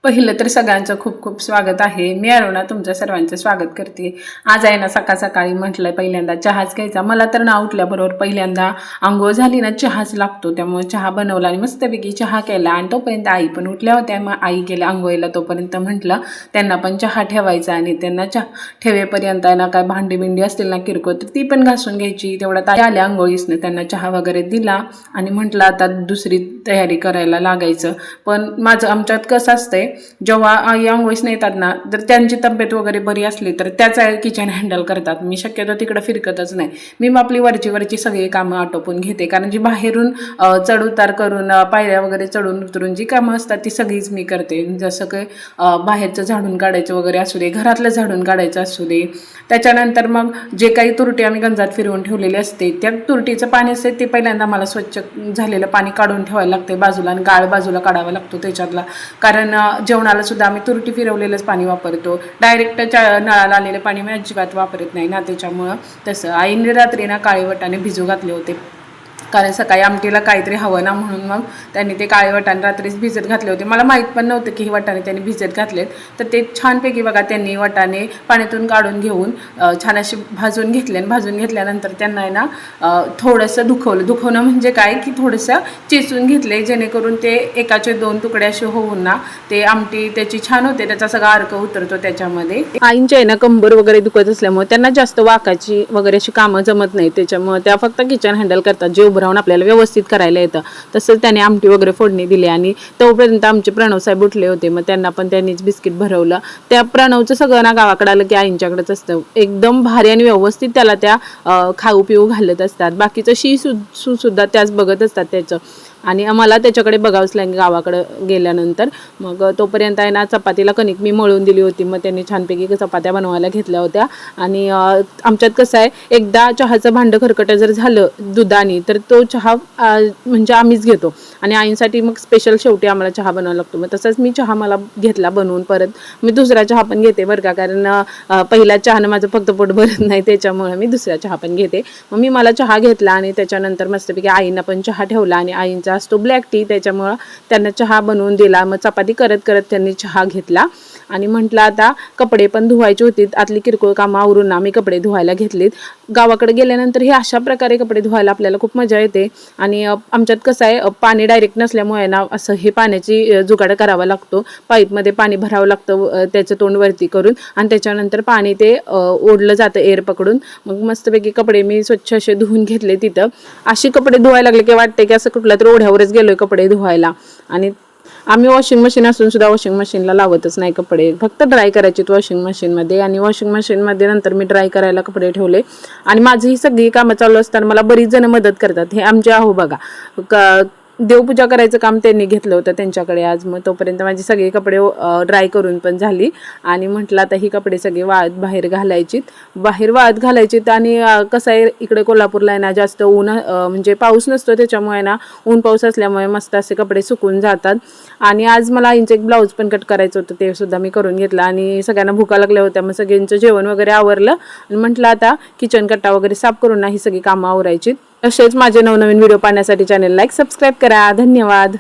पहिलं तर सगळ्यांचं खूप खूप स्वागत आहे। मी अरुणा तुमच्या सर्वांचं स्वागत करते। आज आहे ना सकाळ सकाळी म्हटलं पहिल्यांदा चहाच घ्यायचा। मला तर ना उठल्याबरोबर पहिल्यांदा अंघोळ झाली ना चहाच लागतो, त्यामुळे चहा बनवला आणि मस्तपैकी चहा केला। आणि तोपर्यंत आई पण उठल्या होत्या, मग आई गेल्या अंघोळीला। तोपर्यंत म्हटलं त्यांना पण चहा ठेवायचा आणि त्यांना चहा ठेवेपर्यंत आहे ना काय भांडी बिंडी असतील ना किरकोळ तर ती पण घासून घ्यायची। तेवढ्यात आई आल्या अंघोळीसने, त्यांना चहा वगैरे दिला आणि म्हटलं आता दुसरी तयारी करायला लागायचं। पण माझं आमच्यात कसं असतंय, जेव्हा आई अंघोळीस येतात ना तर त्यांची तब्येत वगैरे बरी असली तर त्याच किचन हँडल करतात। मी शक्यतो तिकडे फिरकतच नाही। मी आपली वरची सगळी कामं आटोपून घेते, कारण जी बाहेरून चढ उतार करून पायऱ्या वगैरे चढून उतरून जी कामं असतात ती सगळीच मी करते। जसं की बाहेरचं झाडून काढायचं वगैरे असू दे, घरातलं झाडून काढायचं असू दे, त्याच्यानंतर मग जे काही तुरटी आम्ही गंजात फिरवून ठेवलेली असते त्या तुरटीचं पाणी असते ते पहिल्यांदा मला स्वच्छ झालेलं पाणी काढून ठेवायला लागते बाजूला, आणि गाळ बाजूला काढावा लागतो त्याच्यातला। कारण जेवणाला सुद्धा आम्ही तुरटी फिरवलेलंच पाणी वापरतो, डायरेक्ट नळाला आलेलं पाणी मी अजिबात वापरत नाही ना। त्याच्यामुळं तसं आईने रात्री ना काळे वाटाणे भिजू घातले होते, कारण सकाळी आमटीला काहीतरी हवं ना, म्हणून मग त्यांनी ते काळे वाटाणे रात्रीच भिजत घातले होते। मला माहीत पण नव्हतं की हे वाटाणे त्यांनी भिजत घातलेत। तर ते छानपैकी बघा त्यांनी वाटाणे पाण्यातून काढून घेऊन छान असे भाजून घेतले, आणि भाजून घेतल्यानंतर त्यांना आहे ना थोडंसं दुखवणं म्हणजे काय की थोडंसं चेचून घेतले, जेणेकरून ते एकाचे दोन तुकडे असे होऊन ना ते आमटी त्याची छान होते, त्याचा सगळा अर्क उतरतो त्याच्यामध्ये। आईंच्या आहे ना कंबर वगैरे दुखत असल्यामुळे त्यांना जास्त वाकाची वगैरे अशी कामं जमत नाही, त्याच्यामुळे त्या फक्त किचन हँडल करतात, जे राहून आपल्याला व्यवस्थित करायला येतं। तसंच त्याने आमटी वगैरे फोडणी दिली, आणि तोपर्यंत आमचे प्रणव साहेब उठले होते, मग त्यांना पण त्यांनीच बिस्किट भरवलं। त्या प्रणवचं सगळं ना गावाकडे आलं की आईंच्याकडेच असतं, एकदम भारी आणि व्यवस्थित त्याला त्या खाऊ पिऊ घालत असतात। बाकीचं सुद्धा त्याच बघत असतात त्याचं, आणि आम्हाला त्याच्याकडे बघावंच लागेल गावाकडे गेल्यानंतर। मग तोपर्यंत आहे ना चपातीला कणिक मी मळून दिली होती, मग त्यांनी छानपैकी चपात्या बनवायला घेतल्या होत्या। आणि आमच्यात कसं आहे, एकदा चहाचं भांडं खरकटं जर झालं दुधाने तर तो चहा म्हणजे आम्हीच घेतो, आणि आईंसाठी मग स्पेशल शेवटी आम्हाला चहा बनवायला लागतो। मग तसंच मी चहा मला घेतला बनवून, परत मी दुसरा चहा पण घेते बरं का, कारण पहिला चहानं माझं फक्त पोट भरत नाही, त्याच्यामुळे मी दुसरा चहा पण घेते। मग मी मला चहा घेतला, आणि त्याच्यानंतर मस्तपैकी आईंना पण चहा ठेवला, आणि आईंचा असतो ब्लॅक टी, त्याच्यामुळं त्यांना चहा बनवून दिला। मग चपाती करत करत त्यांनी चहा घेतला, आणि म्हटलं आता कपडे पण धुवायचे होते, आतली किरकोळ कामं आवरून ना मी कपडे धुवायला घेतलीत। गावाकडे गेल्यानंतर हे अशा प्रकारे कपडे धुवायला आपल्याला खूप मजा येते, आणि आमच्यात कसं आहे पाणी डायरेक्ट नसल्यामुळे ना असं हे पाण्याची जुगाड करावा लागतो। पाईपमध्ये पाणी भरावं लागतं त्याचं तोंड वरती करून, आणि त्याच्यानंतर पाणी ते ओढलं जातं एअर पकडून। मग मस्तपैकी कपडे मी स्वच्छ असे धुवून घेतले तिथं। अशी कपडे धुवायला लागले की वाटते की असं कुठल्या तर ओढ्यावरच गेलोय कपडे धुवायला। आणि आम्ही वॉशिंग मशीन असून सुद्धा वॉशिंग मशीनला लावतच नाही कपडे, फक्त ड्राय करायचे वॉशिंग मशीनमध्ये, आणि वॉशिंग मशीनमध्ये नंतर मी ड्राय करायला कपडे ठेवले। आणि माझी ही सगळी कामं चालू असताना मला बरीच जण मदत करतात। हे आमचे आहो बघा, देवपूजा करायचं काम त्यांनी घेतलं होतं त्यांच्याकडे आज। मग तोपर्यंत माझी सगळी कपडे ड्राय करून पण झाली, आणि म्हटलं आता ही कपडे सगळी वाळत बाहेर घालायचीत। आणि कसं आहे इकडे कोल्हापूरला आहे ना जास्त ऊन म्हणजे पाऊस नसतो, त्याच्यामुळे ना ऊन पाऊस असल्यामुळे मस्त असे कपडे सुकून जातात। आणि आज मला आईंचं एक ब्लाऊज पण कट करायचं होतं, ते सुद्धा मी करून घेतलं, आणि सगळ्यांना भुका लागल्या होत्या, मग सगळ्यांचं जेवण वगैरे आवरलं, आणि म्हटलं आता किचन कट्टा वगैरे साफ करून ना ही सगळी कामं आवरायची। तसेच माझे नवनवीन व्हिडिओ पाहण्यासाठी चॅनल लाईक सबस्क्राईब करा। धन्यवाद।